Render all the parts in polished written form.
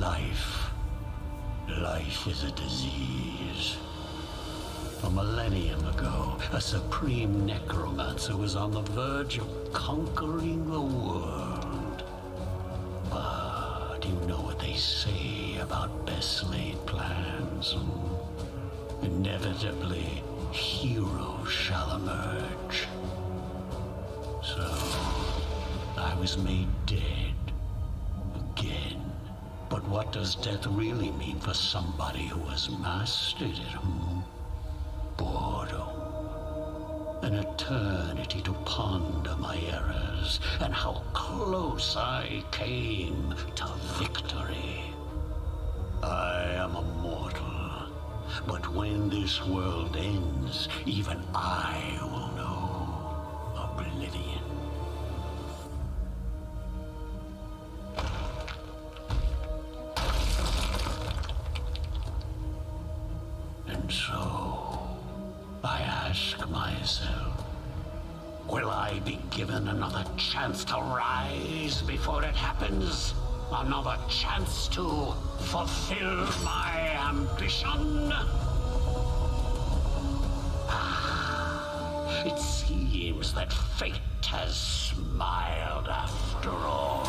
Life is a disease. A millennium ago, a supreme necromancer was on the verge of conquering the world. But you know what they say about best-laid plans. Inevitably, heroes shall emerge. So, I was made dead. Again. But what does death really mean for somebody who has mastered it, Boredom. An eternity to ponder my errors and how close I came to victory. I am a mortal, but when this world ends, even I will know oblivion. And so, I ask myself, will I be given another chance to rise before it happens? Another chance to fulfill my ambition? It seems that fate has smiled after all.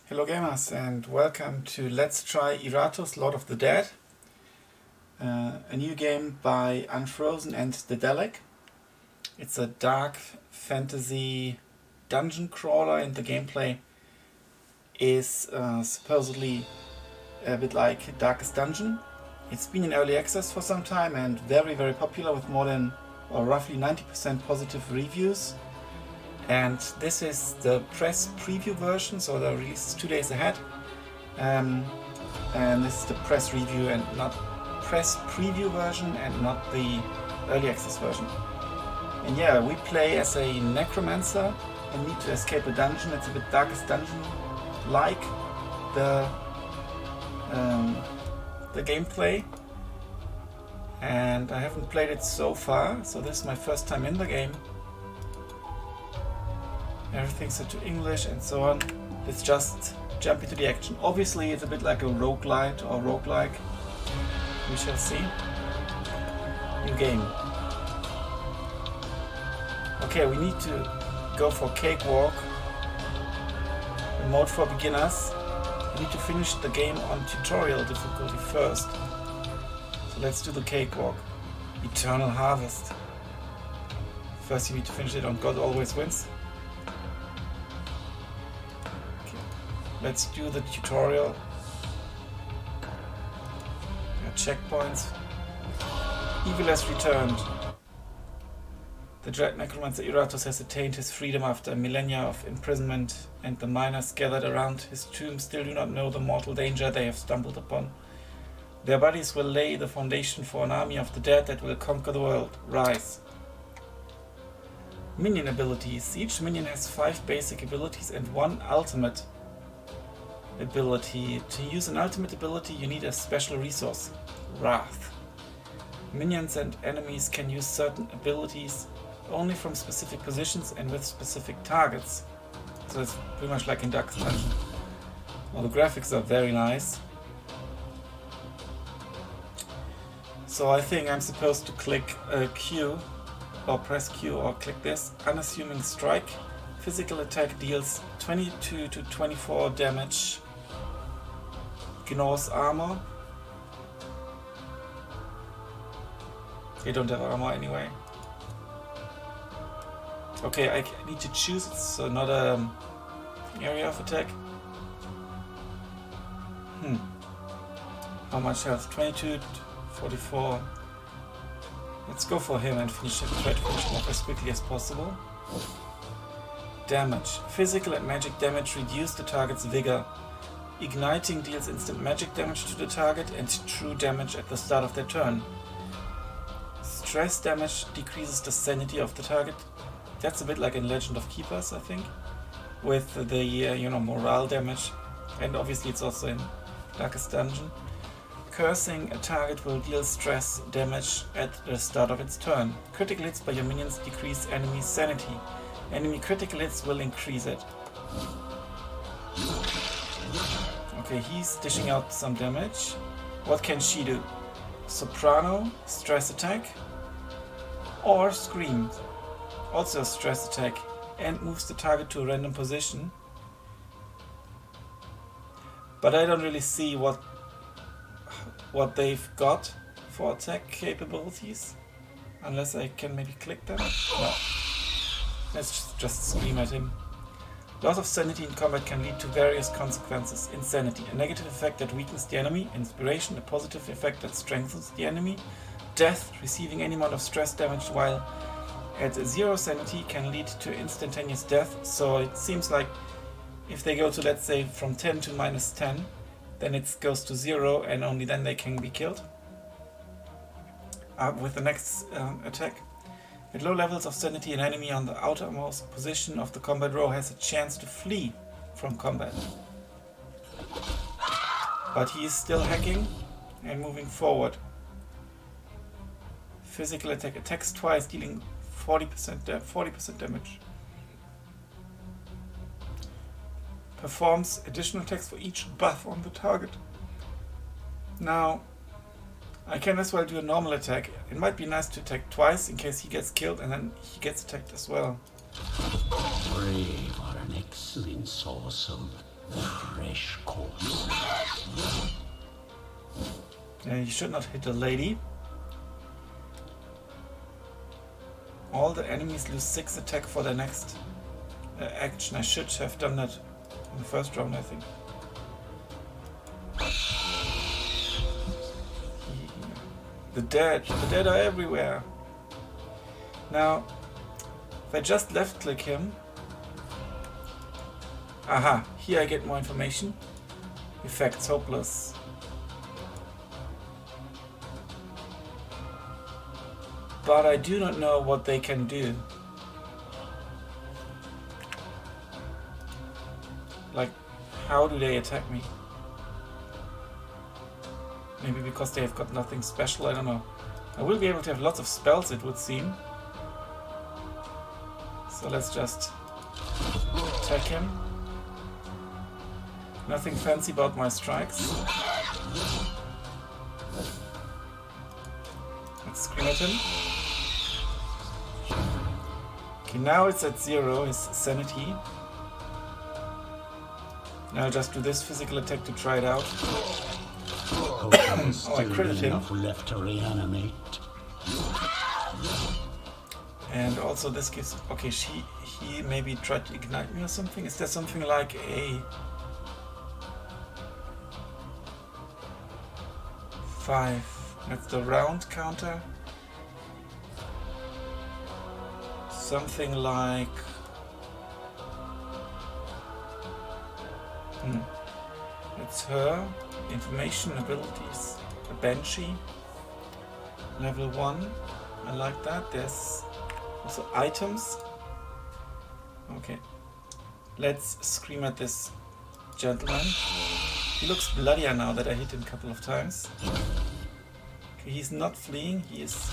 Hello gamers and welcome to Let's Try Iratus, Lord of the Dead, a new game by Unfrozen and the Dalek. It's a dark fantasy dungeon crawler and the gameplay is supposedly a bit like Darkest Dungeon. It's been in early access for some time and very popular with more than or roughly 90% positive reviews. And this is the press preview version, so the release is 2 days ahead. And this is the press review and not press preview version and not the early access version. And yeah, we play as a necromancer and need to escape a dungeon. It's a bit Darkest Dungeon like the gameplay. And I haven't played it so far, so this is my first time in the game. Everything's set to English and so on. Let's just jump into the action. Obviously it's a bit like a roguelite or roguelike. We shall see. New game. Okay, we need to go for Cakewalk. A mode for beginners. We need to finish the game on tutorial difficulty first. So let's do the Cakewalk. Eternal Harvest. First you need to finish it on God Always Wins. Let's do the tutorial. Checkpoints. Evil has returned. The dread necromancer Iratus has attained his freedom after millennia of imprisonment, and the miners gathered around his tomb still do not know the mortal danger they have stumbled upon. Their bodies will lay the foundation for an army of the dead that will conquer the world. Rise. Minion abilities. Each minion has 5 basic abilities and 1 ultimate ability. To use an ultimate ability you need a special resource, Wrath. Minions and enemies can use certain abilities only from specific positions and with specific targets. So it's pretty much like in Darkest Dungeon. Well, the graphics are very nice. So I think I'm supposed to click Q or press Q or click this. Unassuming Strike. Physical attack deals 22 to 24 damage. Gnaws armor. They don't have armor anyway. Okay, I need to choose. It's not an area of attack. How much health? 22 to 44. Let's go for him and finish it. Try to finish him off as quickly as possible. Damage. Physical and magic damage reduce the target's vigor. Igniting deals instant magic damage to the target and true damage at the start of their turn. Stress damage decreases the sanity of the target. That's a bit like in Legend of Keepers, I think. With the morale damage. And obviously it's also in Darkest Dungeon. Cursing a target will deal stress damage at the start of its turn. Critical hits by your minions decrease enemy's sanity. Enemy critical hits will increase it. Okay, he's dishing out some damage. What can she do? Soprano, stress attack, or Scream, also a stress attack, and moves the target to a random position. But I don't really see what they've got for attack capabilities, unless I can maybe click them. No. Let's just scream at him. Loss of sanity in combat can lead to various consequences. Insanity, a negative effect that weakens the enemy. Inspiration, a positive effect that strengthens the enemy. Death, receiving any amount of stress damage while at 0 sanity can lead to instantaneous death. So it seems like if they go to, let's say, from 10 to -10, then it goes to 0 and only then they can be killed. With the next attack. At low levels of sanity, an enemy on the outermost position of the combat row has a chance to flee from combat. But he is still hacking and moving forward. Physical attack, attacks twice, dealing 40% damage. Performs additional attacks for each buff on the target. Now, I can as well do a normal attack. It might be nice to attack twice in case he gets killed and then he gets attacked as well. Brave are an excellent source of fresh corpses. You should not hit a lady. All the enemies lose 6 attack for their next action. I should have done that in the first round, I think. The dead are everywhere. Now, if I just left click him, aha, here I get more information. Effects hopeless. But I do not know what they can do. Like, how do they attack me? Maybe because they have got nothing special, I don't know. I will be able to have lots of spells, it would seem. So let's just attack him. Nothing fancy about my strikes. Let's scream at him. Okay, now it's at 0, his sanity. Now I'll just do this physical attack to try it out. Oh, I critted him. Left to reanimate. And also this gives... Okay, he maybe tried to ignite me or something. Is there something like a... 5. That's the round counter. Something like... It's her. Information, abilities. A Banshee. Level 1. I like that. There's also items. Okay. Let's scream at this gentleman. He looks bloodier now that I hit him a couple of times. Okay, he's not fleeing. He is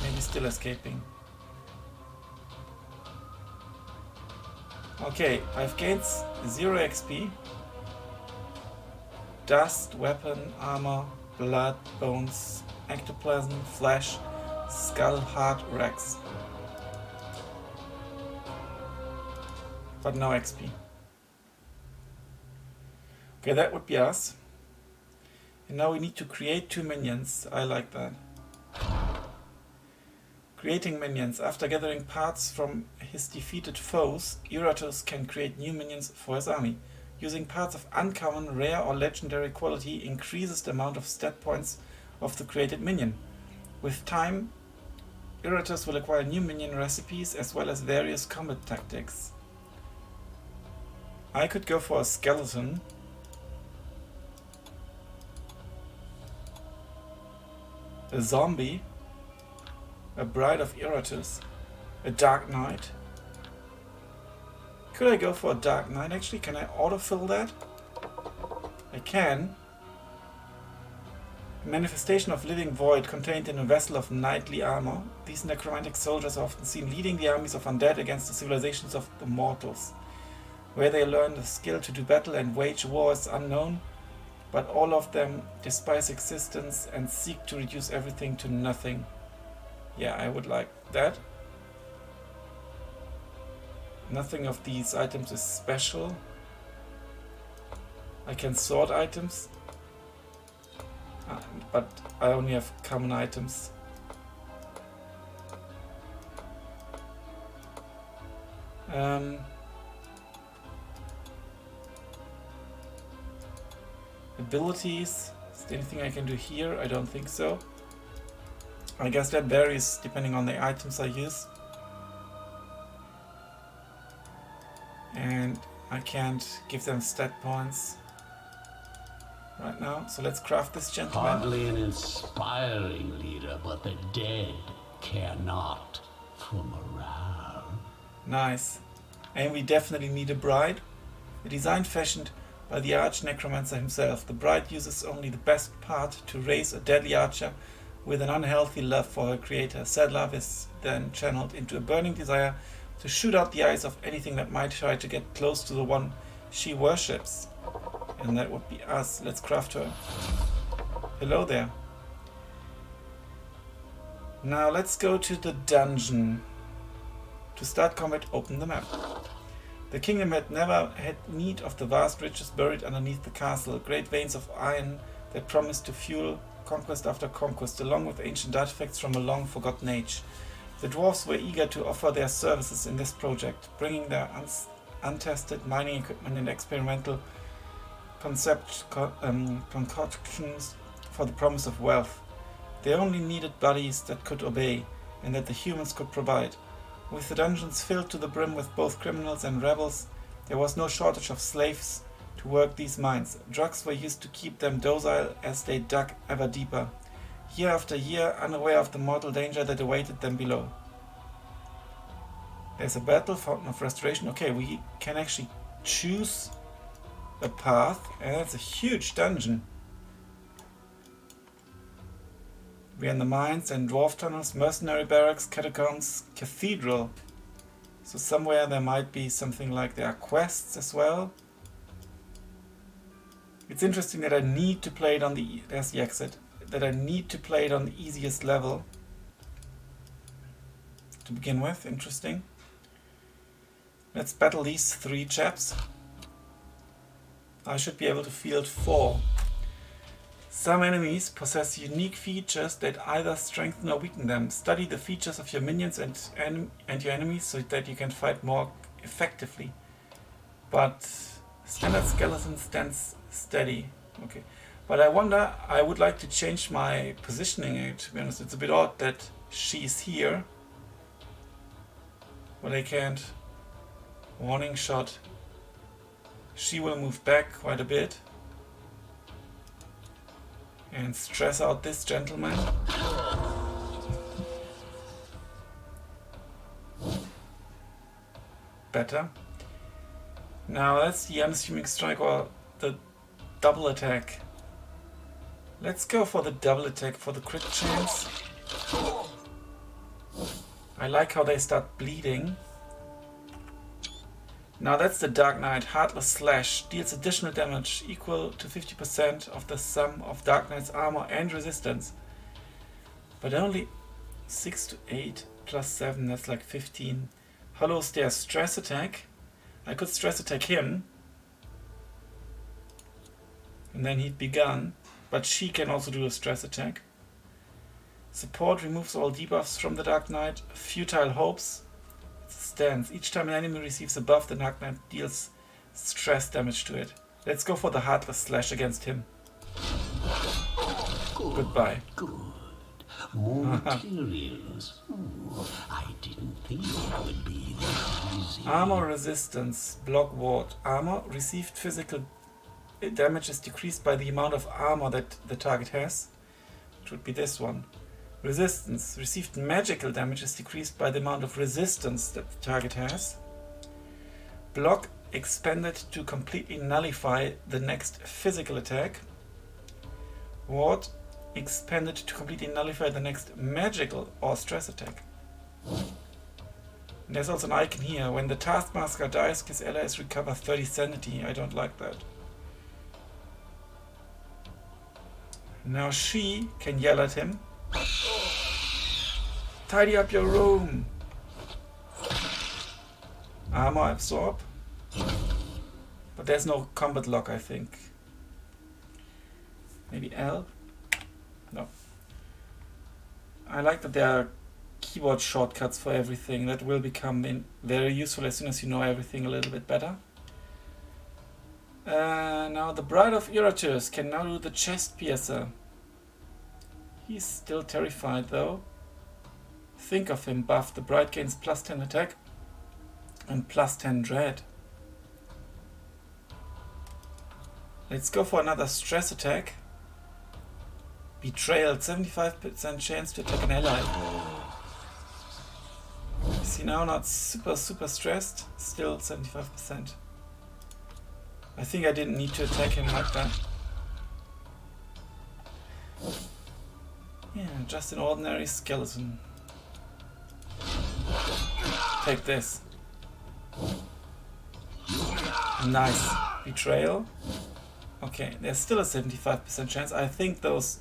maybe still escaping. Okay, I've gained 0 XP. Dust, weapon, armor, blood, bones, ectoplasm, flesh, skull, heart, Rex. But no XP. Okay, that would be us. And now we need to create 2 minions. I like that. Creating minions. After gathering parts from his defeated foes, Iratus can create new minions for his army. Using parts of uncommon, rare or legendary quality increases the amount of stat points of the created minion. With time, Iratus will acquire new minion recipes as well as various combat tactics. I could go for a skeleton. A zombie. A bride of Iratus. A dark knight. Could I go for a dark knight actually? Can I autofill that? I can. A manifestation of living void contained in a vessel of knightly armor. These necromantic soldiers are often seen leading the armies of undead against the civilizations of the mortals. Where they learn the skill to do battle and wage war is unknown, but all of them despise existence and seek to reduce everything to nothing. Yeah, I would like that. Nothing of these items is special. I can sort items, but I only have common items. Abilities. Is there anything I can do here? I don't think so. I guess that varies depending on the items I use. And I can't give them stat points right now. So let's craft this gentleman. Hardly an inspiring leader, but the dead care not for morale. Nice. And we definitely need a bride. A design fashioned by the arch-necromancer himself. The bride uses only the best part to raise a deadly archer with an unhealthy love for her creator. Said love is then channeled into a burning desire to shoot out the eyes of anything that might try to get close to the one she worships. And that would be us. Let's craft her. Hello there. Now let's go to the dungeon. To start combat, open the map. The kingdom had never had need of the vast riches buried underneath the castle, great veins of iron that promised to fuel conquest after conquest, along with ancient artifacts from a long-forgotten age. The dwarves were eager to offer their services in this project, bringing their untested mining equipment and experimental concoctions for the promise of wealth. They only needed bodies that could obey, and that the humans could provide. With the dungeons filled to the brim with both criminals and rebels, there was no shortage of slaves to work these mines. Drugs were used to keep them docile as they dug ever deeper, year after year, unaware of the mortal danger that awaited them below. There's a battle, fountain of restoration. Okay, we can actually choose a path, and it's a huge dungeon. We're in the mines and dwarf tunnels, mercenary barracks, catacombs, cathedral. So somewhere there might be something like there are quests as well. It's interesting that I need to play it on the... There's the exit. That I need to play it on the easiest level. To begin with, interesting. Let's battle these 3 chaps. I should be able to field 4. Some enemies possess unique features that either strengthen or weaken them. Study the features of your minions and your enemies so that you can fight more effectively. But standard skeleton stands steady. Okay. But I wonder, I would like to change my positioning, to be honest. It's a bit odd that she's here, but I can't. Warning shot. She will move back quite a bit and stress out this gentleman. Better. Now that's the unassuming strike or the double attack. Let's go for the double attack for the crit chance. I like how they start bleeding. Now that's the Dark Knight. Heartless Slash deals additional damage equal to 50% of the sum of Dark Knight's armor and resistance. But only 6 to 8 plus 7, that's like 15. Hollows their stress attack. I could stress attack him. And then he'd be gone. But she can also do a stress attack. Support removes all debuffs from the Dark Knight. Futile Hopes. Stance. Each time an enemy receives a buff, the Dark Knight deals stress damage to it. Let's go for the Heartless Slash against him. Goodbye. Good. More materials. Ooh, I didn't think it would be this easy. Armor resistance. Block ward. Armor. Received physical damage is decreased by the amount of armor that the target has. Which would be this one. Resistance. Received magical damage is decreased by the amount of resistance that the target has. Block expended to completely nullify the next physical attack. Ward. expended to completely nullify the next magical or stress attack. And there's also an icon here. When the Taskmaster dies, his allies recover 30 sanity. I don't like that. Now she can yell at him. Tidy up your room. Armor absorb. But there's no combat lock, I think. Maybe L? No. I like that there are keyboard shortcuts for everything. That will become very useful as soon as you know everything a little bit better. Now the Bride of Iratus can now do the chest piercer. He's still terrified though. Think of him buff. The Bride gains plus 10 attack and plus 10 dread. Let's go for another stress attack. Betrayal, 75% chance to attack an ally. Is he now not super stressed? Still 75%. I think I didn't need to attack him like that. Yeah, just an ordinary skeleton. Take this. Nice. Betrayal. Okay, there's still a 75% chance. I think those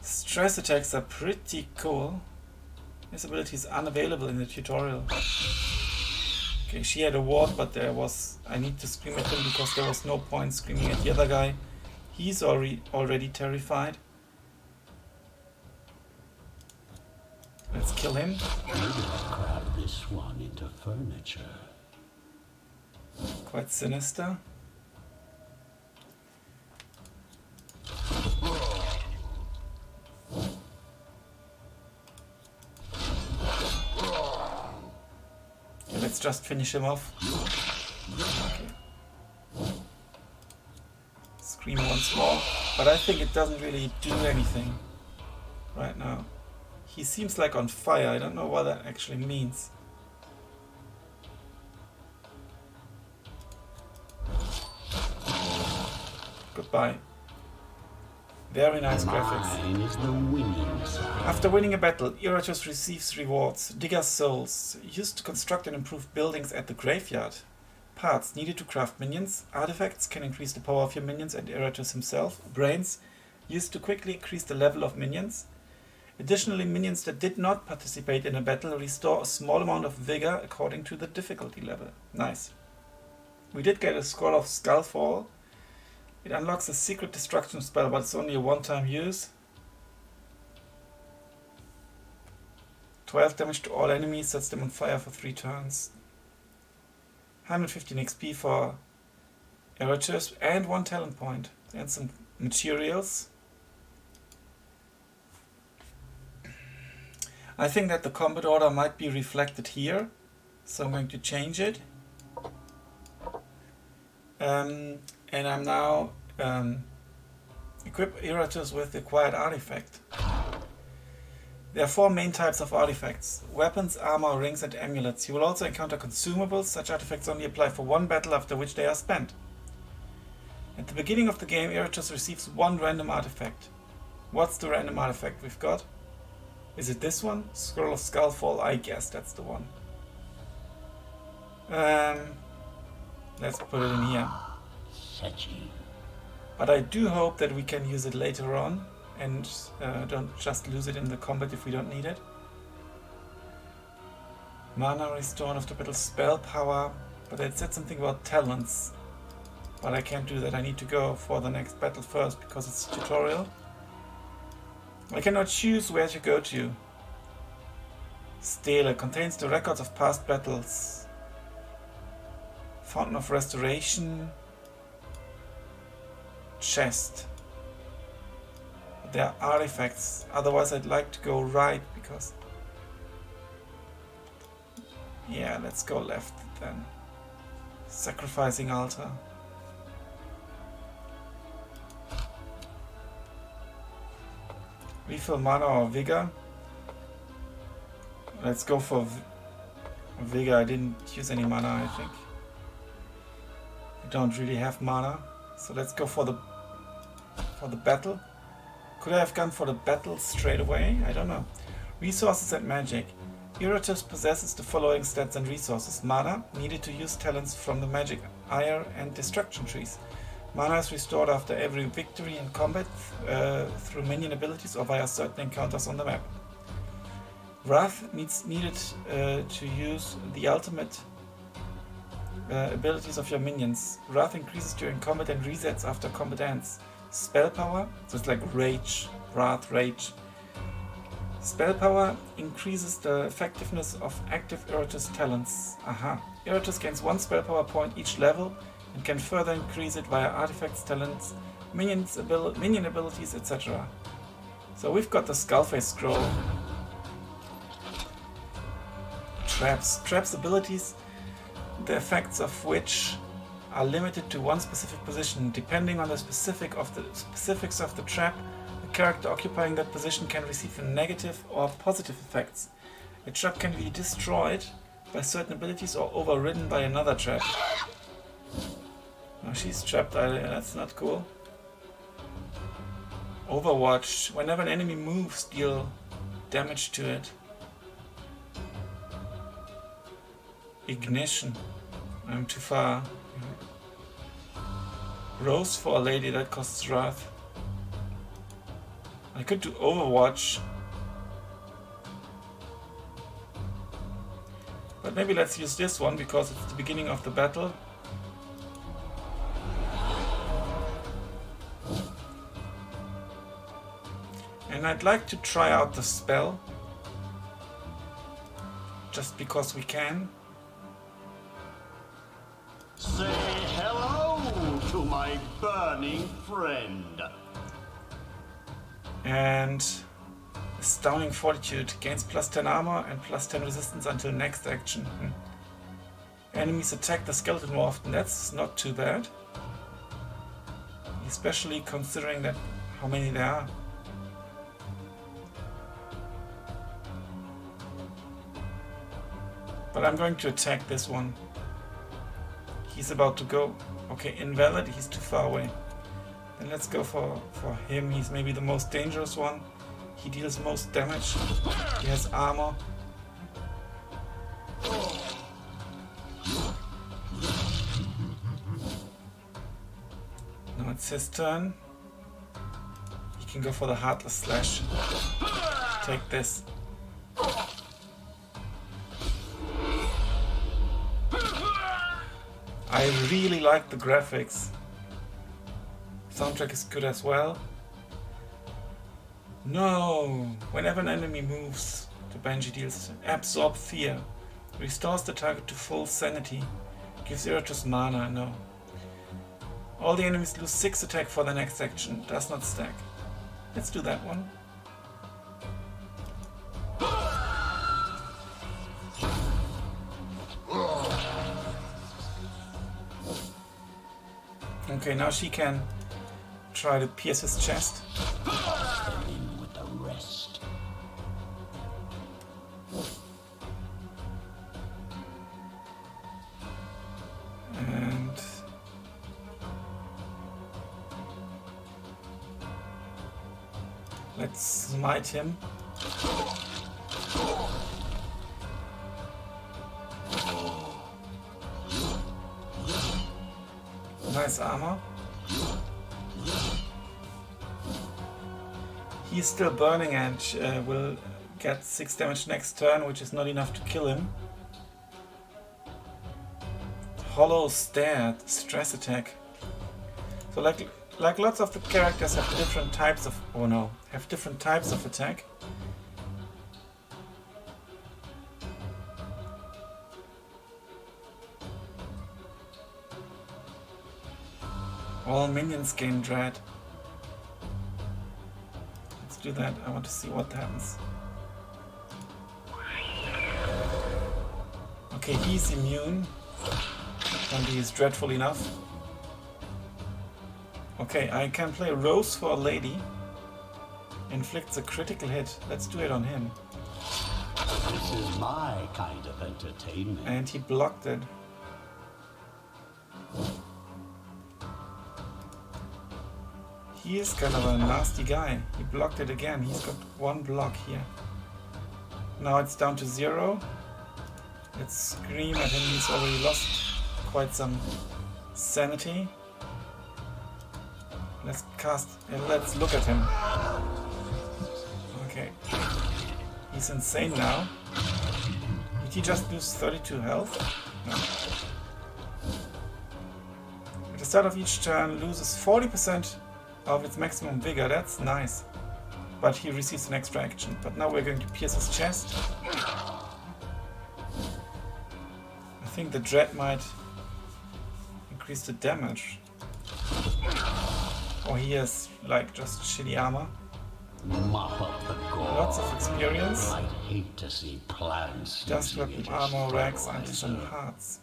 stress attacks are pretty cool. This ability is unavailable in the tutorial. Okay, she had a ward, but I need to scream at him because there was no point screaming at the other guy. He's already terrified. Let's kill him. Crab this one into furniture. Quite sinister. Okay, let's just finish him off. Okay. Scream once more, but I think it doesn't really do anything right now. He seems like on fire. I don't know what that actually means. Goodbye. Very nice graphics. Mine is the winning side. After winning a battle, Iratus receives rewards. Digger's souls, used to construct and improve buildings at the graveyard. Parts needed to craft minions. Artifacts can increase the power of your minions and Iratus himself. Brains, used to quickly increase the level of minions. Additionally, minions that did not participate in a battle restore a small amount of vigor according to the difficulty level. Nice. We did get a Scroll of Skullfall. It unlocks a secret destruction spell, but it's only a one-time use. 12 damage to all enemies, sets them on fire for 3 turns. 115 XP for Iratus and 1 talent point. And some materials. I think that the combat order might be reflected here, so I'm going to change it. And I'm now equip Iratus with the acquired artifact. There are 4 main types of artifacts: weapons, armor, rings and amulets. You will also encounter consumables. Such artifacts only apply for 1 battle, after which they are spent. At the beginning of the game, Iratus receives 1 random artifact. What's the random artifact we've got? Is it this one? Scroll of Skullfall? I guess that's the one. Let's put it in here. But I do hope that we can use it later on and don't just lose it in the combat if we don't need it. Mana restored after battle, spell power, but it said something about talents. But I can't do that. I need to go for the next battle first because it's a tutorial. I cannot choose where to go to. Stele contains the records of past battles. Fountain of Restoration. Chest. There are artifacts. Otherwise I'd like to go right because... Yeah, let's go left then. Sacrificing altar. Refill mana or vigor. Let's go for vigor. I didn't use any mana, I think. I don't really have mana, so let's go for the battle. Could I have gone for the battle straight away? I don't know. Resources and magic. Iratus possesses the following stats and resources. Mana, needed to use talents from the magic ire and destruction trees. Mana is restored after every victory in combat through minion abilities or via certain encounters on the map. Wrath needed to use the ultimate abilities of your minions. Wrath increases during combat and resets after combat ends. Spell power, so it's like rage, wrath, rage. Spell power increases the effectiveness of active Iratus talents. Aha. Iratus gains 1 spell power point each level and can further increase it via artifacts, talents, minion abilities, etc. So we've got the Skullface scroll. Traps. Traps abilities, the effects of which are limited to one specific position. Depending on the specifics of the trap, the character occupying that position can receive negative or positive effects. A trap can be destroyed by certain abilities or overridden by another trap. Oh, she's trapped, that's not cool. Overwatch. Whenever an enemy moves, deal damage to it. Ignition. I'm too far. Rose for a lady, that costs wrath. I could do Overwatch. But maybe let's use this one because it's the beginning of the battle. And I'd like to try out the spell. Just because we can. Say hello to my burning friend. And Astounding Fortitude gains +10 armor and +10 resistance until next action. Enemies attack the skeleton more often. That's not too bad. Especially considering that how many there are. But I'm going to attack this one. He's about to go. Okay, invalid, he's too far away. Then let's go for him. He's maybe the most dangerous one. He deals most damage. He has armor. Now it's his turn. He can go for the Heartless Slash. Take this. I really like the graphics. Soundtrack is good as well. No! Whenever an enemy moves, the Banshee deals Absorb Fear. Restores the target to full sanity. Gives Iratus mana. No. All the enemies lose 6 attack for the next action. Does not stack. Let's do that one. Okay, now she can try to pierce his chest. In with the rest. And let's smite him. Nice armor. He's still burning and will get 6 damage next turn, which is not enough to kill him. Hollow Stare, stress attack. So like lots of the characters have different types of different types of attack. All minions gain dread. Let's do that. I want to see what happens. Okay, he's immune. And he is dreadful enough. Okay, I can play Rose for a lady. Inflicts a critical hit. Let's do it on him. This is my kind of entertainment. And he blocked it. He is kind of a nasty guy. He blocked it again. He's got one block here. Now it's down to 0. Let's scream at him. He's already lost quite some sanity. Let's let's look at him. Okay. He's insane now. Did he just lose 32 health? No. At the start of each turn, loses 40% of its maximum vigor. That's nice. But he receives an extra action. But now we're going to pierce his chest. I think the dread might increase the damage. Or he has like just shitty armor. Mop up the gore. Lots of experience. I'd hate to see plants. Just using weapon it as armor racks and fertilizer. some hearts.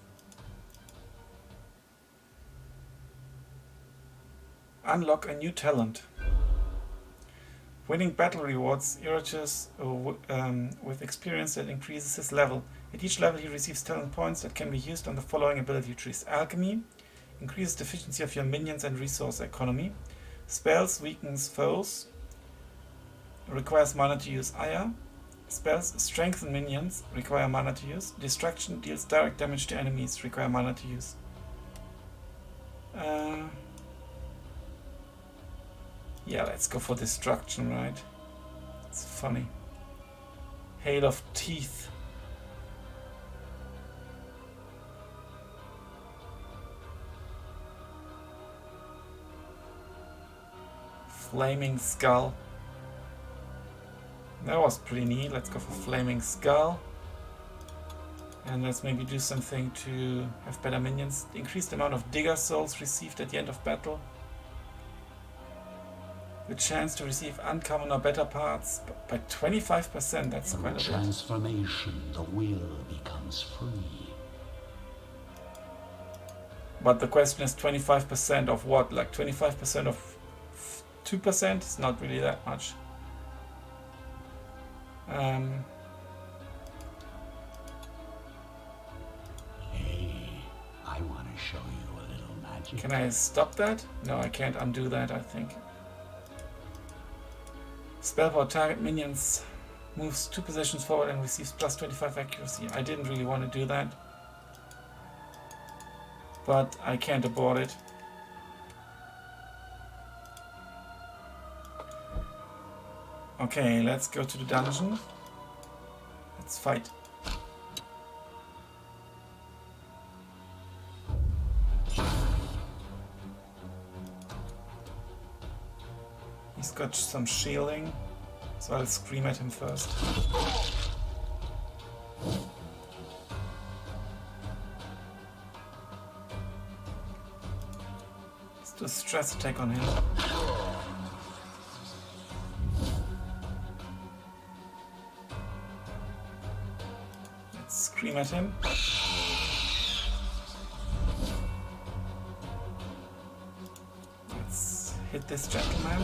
Unlock a new talent. Winning battle rewards Iratus with experience that increases his level. At each level he receives talent points that can be used on the following ability trees. Alchemy increases the efficiency of your minions and resource economy. Spells weakens foes. Requires mana to use ire. Spells strengthen minions. Require mana to use. Destruction deals direct damage to enemies. Require mana to use. Yeah, let's go for destruction, right? It's funny. Hail of Teeth. Flaming Skull. That was pretty neat. Let's go for Flaming Skull. And let's maybe do something to have better minions. Increase the amount of Digger Souls received at the end of battle. The chance to receive uncommon or better parts by 25%. That's quite a bit. Transformation, the will becomes free. But the question is 25% of what? Like 25% of 2%? It's not really that much. Hey, I want to show you a little magic. Can I stop that? No, I can't undo that, I think. Spellpower target minions moves 2 positions forward and receives plus 25 accuracy. I didn't really want to do that. But I can't abort it. Okay, let's go to the dungeon. Let's fight. He's got some shielding, so I'll scream at him first. Let's do a stress attack on him. Let's scream at him. Let's hit this gentleman.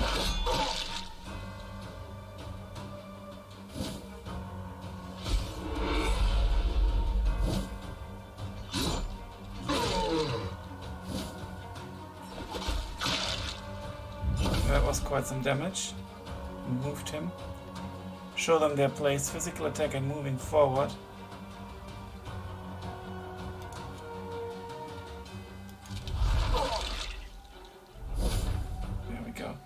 That was quite some damage. Moved him. Show them their place. Physical attack and moving forward. There we go.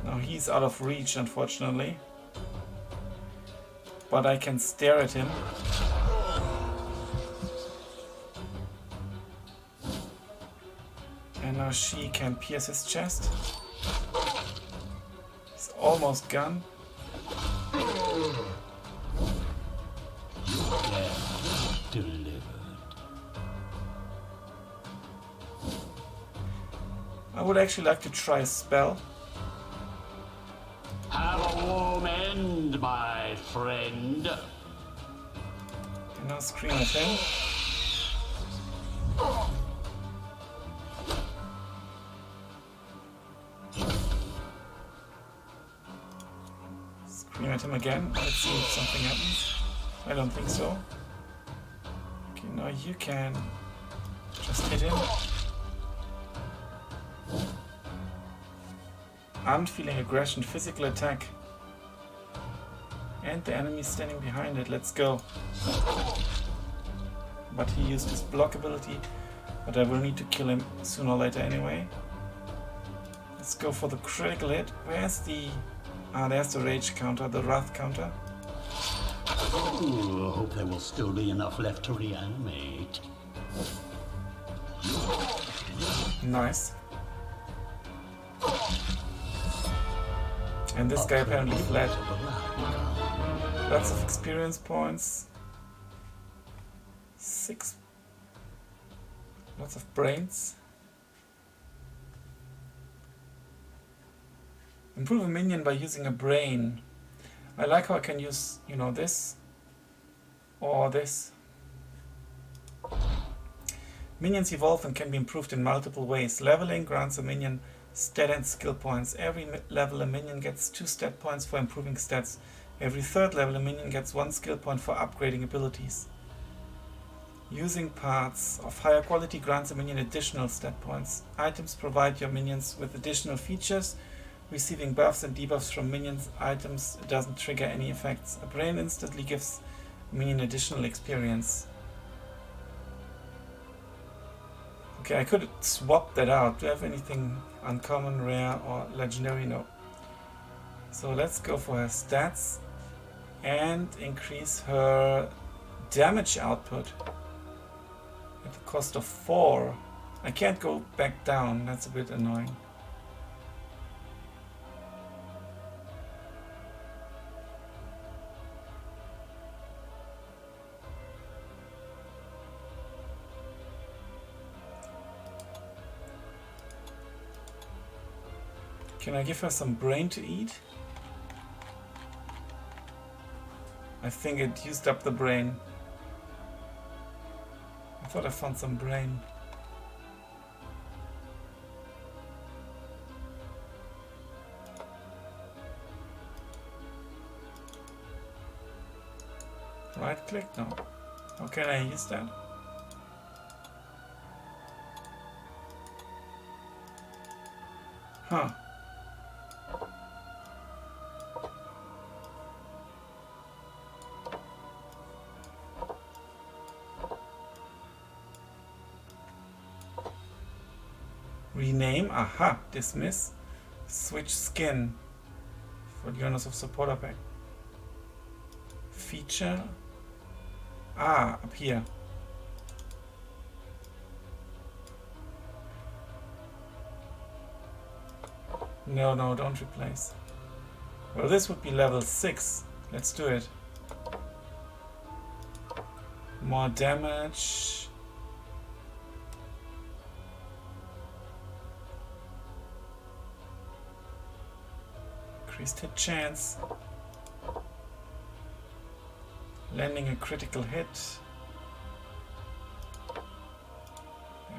Now he's out of reach, unfortunately. But I can stare at him. And now she can pierce his chest. He's almost gone. Delivered. I would actually like to try a spell. Have a warm end, my friend. And now scream at him. Scream at him again. Let's see if something happens. I don't think so. Okay, now you can just hit him. unfeeling aggression, physical attack. And the enemy is standing behind it. Let's go. But he used his block ability. But I will need to kill him sooner or later anyway. Let's go for the critical hit. Where's the... Ah, there's the rage counter, the wrath counter. Ooh, I hope there will still be enough left to reanimate. Nice. And this guy apparently fled. Lots of experience points. 6. Lots of brains. Improve a minion by using a brain. I like how I can use, you know, this or this. Minions evolve and can be improved in multiple ways. Leveling grants a minion stat and skill points. Every level a minion gets 2 stat points for improving stats. Every third level a minion gets 1 skill point for upgrading abilities. Using parts of higher quality grants a minion additional stat points. Items provide your minions with additional features. Receiving buffs and debuffs from minions items doesn't trigger any effects. A brain instantly gives a minion additional experience. Okay, I could swap that out. Do I have anything uncommon, rare, or legendary? No. So let's go for her stats and increase her damage output at the cost of 4. I can't go back down, that's a bit annoying. Can I give her some brain to eat? I think it used up the brain. I thought I found some brain. Right click? No. How can I use that? Huh. Rename, aha, dismiss, switch skin for the owners of supporter pack. Feature, up here. No, don't replace. Well, this would be level 6. Let's do it. More damage. Increased hit chance. Landing a critical hit. There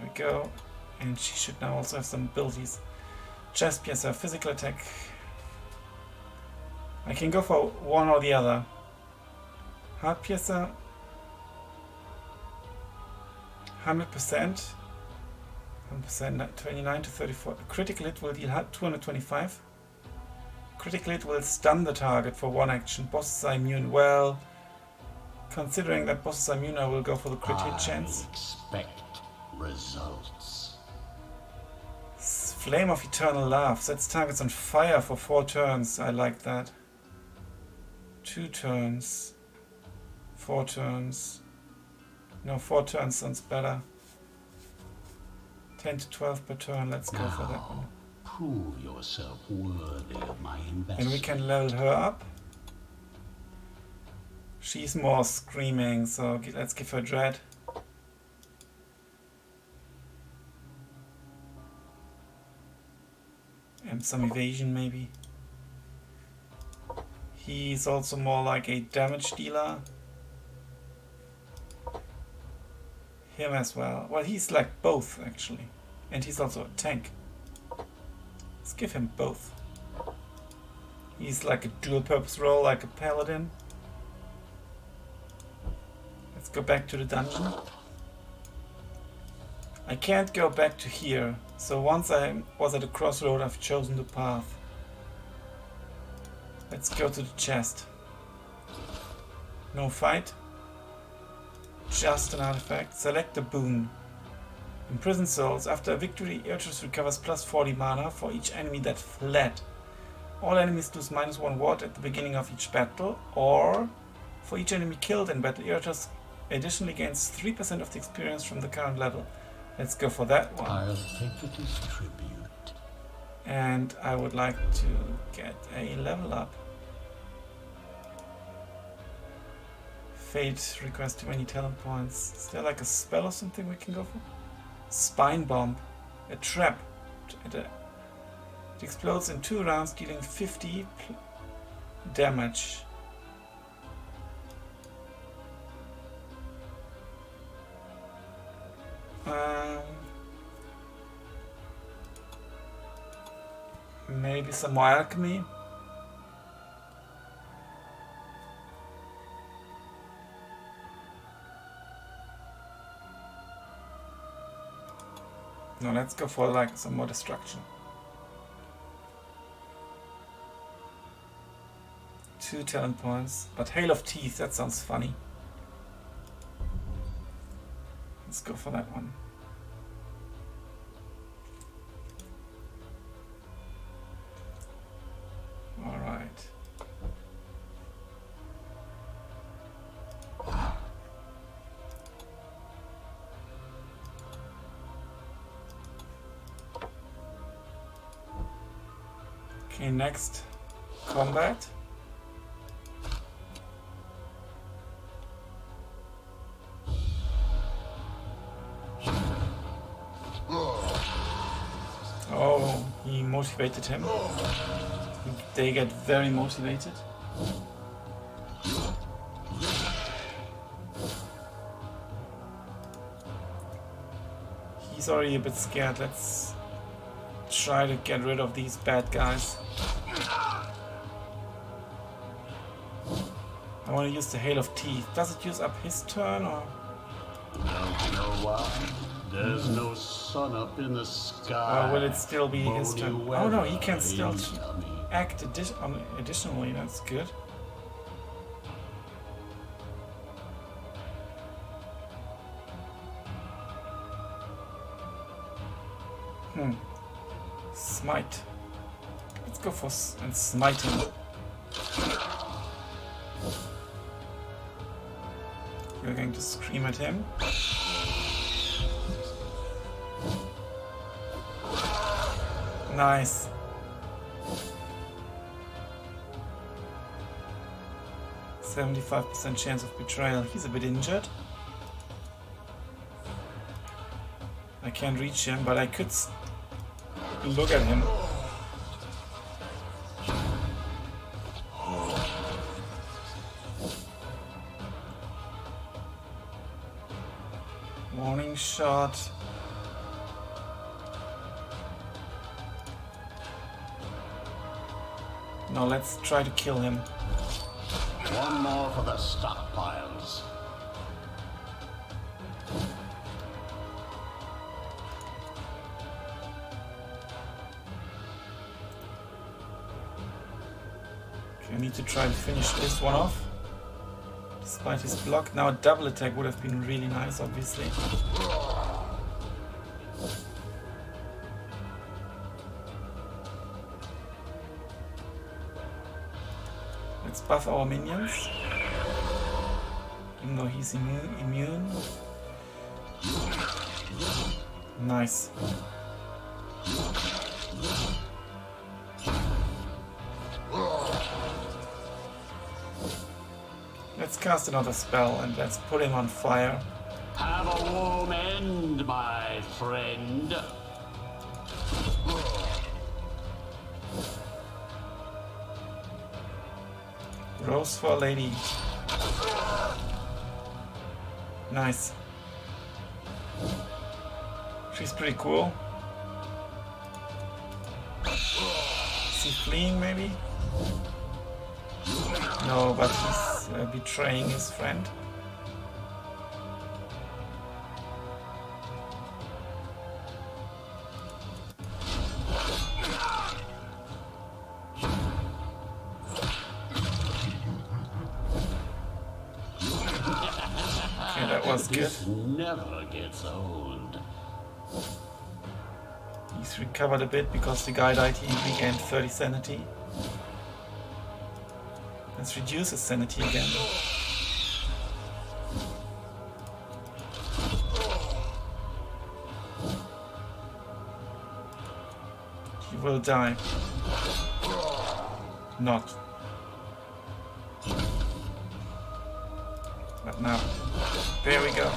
we go. And she should now also have some abilities. Chest piercer, physical attack. I can go for one or the other. Heart piercer. 100%. 100%, 29 to 34. Critical hit will deal 225. Critical hit will stun the target for 1 action. Bosses are immune. Well, considering that bosses are immune, I will go for the crit hit chance. Expect results. Flame of Eternal Love. Sets targets on fire for 4 turns. I like that. 2 turns. 4 turns. No, 4 turns sounds better. 10 to 12 per turn. Let's go for that one. Prove yourself worthy of my investment. And we can level her up. She's more screaming, so let's give her dread. And some evasion maybe. He's also more like a damage dealer. Him as well. Well, he's like both actually. And he's also a tank. Let's give him both. He's like a dual purpose role, like a paladin. Let's go back to the dungeon. I can't go back to here. So once I was at a crossroad, I've chosen the path. Let's go to the chest. No fight. Just an artifact. Select the boon. Imprison souls. After a victory, Iratus recovers plus 40 mana for each enemy that fled. All enemies lose -1 ward at the beginning of each battle, or for each enemy killed in battle, Iratus additionally gains 3% of the experience from the current level. Let's go for that one. I'll take it as tribute. And I would like to get a level up. Fate requires too many talent points. Is there like a spell or something we can go for? Spine Bomb. A trap. It explodes in 2 rounds, dealing 50 damage. Maybe some more alchemy. No, let's go for like some more destruction. 2 talent points, but Hail of Teeth, that sounds funny. Let's go for that one. All right. Okay, next combat. Oh, he motivated him. They get very motivated. He's already a bit scared. Let's try to get rid of these bad guys. I want to use the Hail of Teeth. Does it use up his turn or? Don't know why. There's no sun up in the sky. Or will it still be his Bony turn? Oh weather no, he can still in tummy. act additionally. That's good. Smite. Let's go for and smite him. We're going to scream at him. Nice. %75% chance of betrayal. He's a bit injured. I can't reach him, but I could look at him. Warning shot. Now let's try to kill him. One more for the stockpiles. Okay, I need to try to finish this one off. Despite his block. Now a double attack would have been really nice, obviously. Let's buff our minions. Even though he's immune. Nice. Let's cast another spell and let's put him on fire. Have a warm end, my friend. Rose for a lady. Nice. She's pretty cool. Is he fleeing maybe? No, but he's betraying his friend. Okay, that was good. This never gets old. He's recovered a bit because the guy died. He regained 30 sanity. Let's reduce his sanity again. He will die. Not. But now. There we go.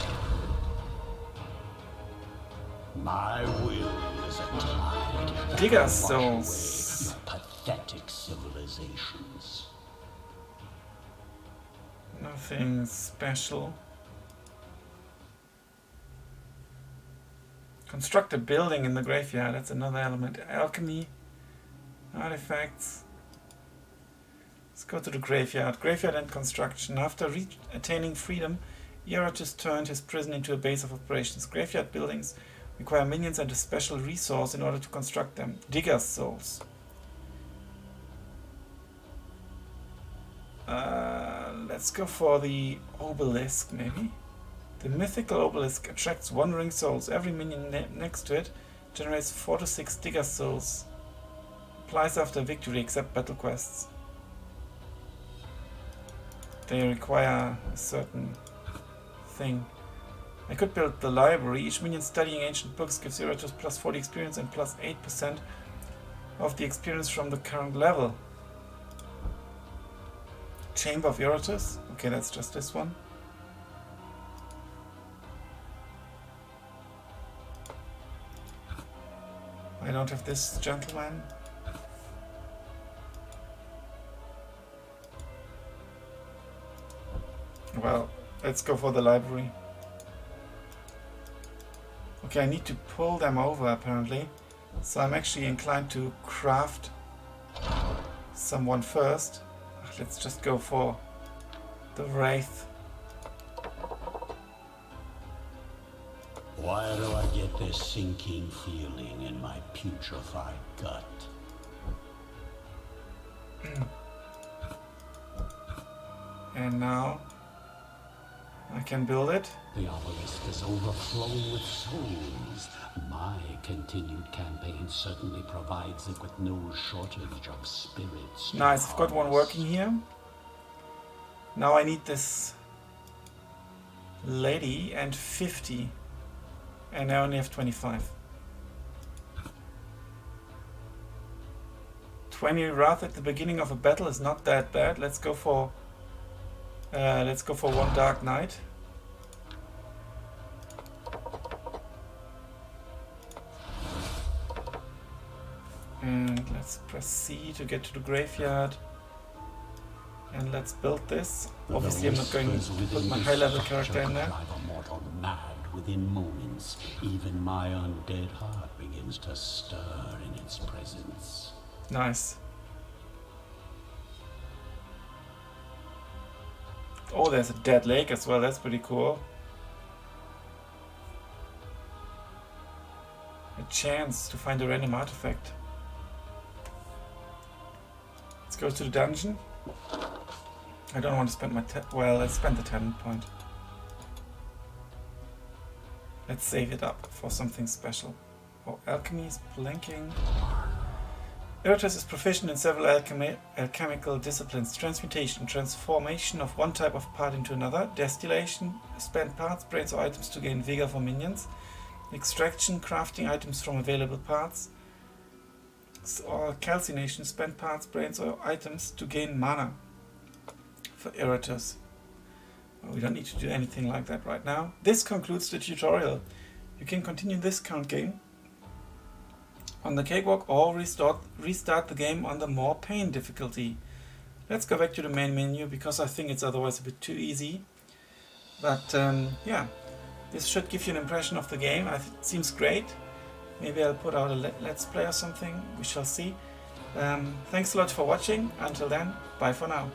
My will is a tide. Digger Wash souls. away pathetic civilizations. Nothing special. Construct a building in the graveyard. That's another element. Alchemy. Artifacts. Let's go to the graveyard. Graveyard and construction. After attaining freedom, Iratus turned his prison into a base of operations. Graveyard buildings require minions and a special resource in order to construct them. Digger's souls. Let's go for the obelisk, maybe. The mythical obelisk attracts wandering souls. Every minion next to it generates 4 to 6 Digger souls. Applies after victory, except battle quests. They require a certain thing. I could build the library. Each minion studying ancient books gives Iratus plus 40 experience and plus 8% of the experience from the current level. Chamber of Iratus. Okay, that's just this one. I don't have this gentleman. Well, let's go for the library. Okay, I need to pull them over apparently. So I'm actually inclined to craft someone first. Let's just go for the Wraith. Why do I get this sinking feeling in my putrefied gut? And now I can build it. The obelisk is overflowing with souls. My continued campaign certainly provides it with no shortage of spirits. Nice, I've got one working here. Now I need this lady and 50. And I only have 25. 20 wrath at the beginning of a battle is not that bad. Let's go for one Dark Knight. And let's press C to get to the graveyard. And let's build this. Obviously I'm not going to put my high level character in there. Drive a mortal mad within moments. Even my undead heart begins to stir in its presence. Nice. Oh, there's a dead lake as well. That's pretty cool. A chance to find a random artifact. Let's go to the dungeon. I don't want to spend my well, let's spend the talent point. Let's save it up for something special. Oh, alchemy is blinking. Iratus is proficient in several alchemical disciplines. Transmutation, transformation of one type of part into another. Distillation, spend parts, brains or items to gain vigor for minions. Extraction, crafting items from available parts. Or calcination, spend parts, brains or items to gain mana for Iratus. Well, we don't need to do anything like that right now. This concludes the tutorial. You can continue this current game on the cakewalk or restart the game on the more pain difficulty. Let's go back to the main menu because I think it's otherwise a bit too easy. But yeah, this should give you an impression of the game. It seems great. Maybe I'll put out a let's play or something. We shall see. Thanks a lot for watching. Until then, bye for now.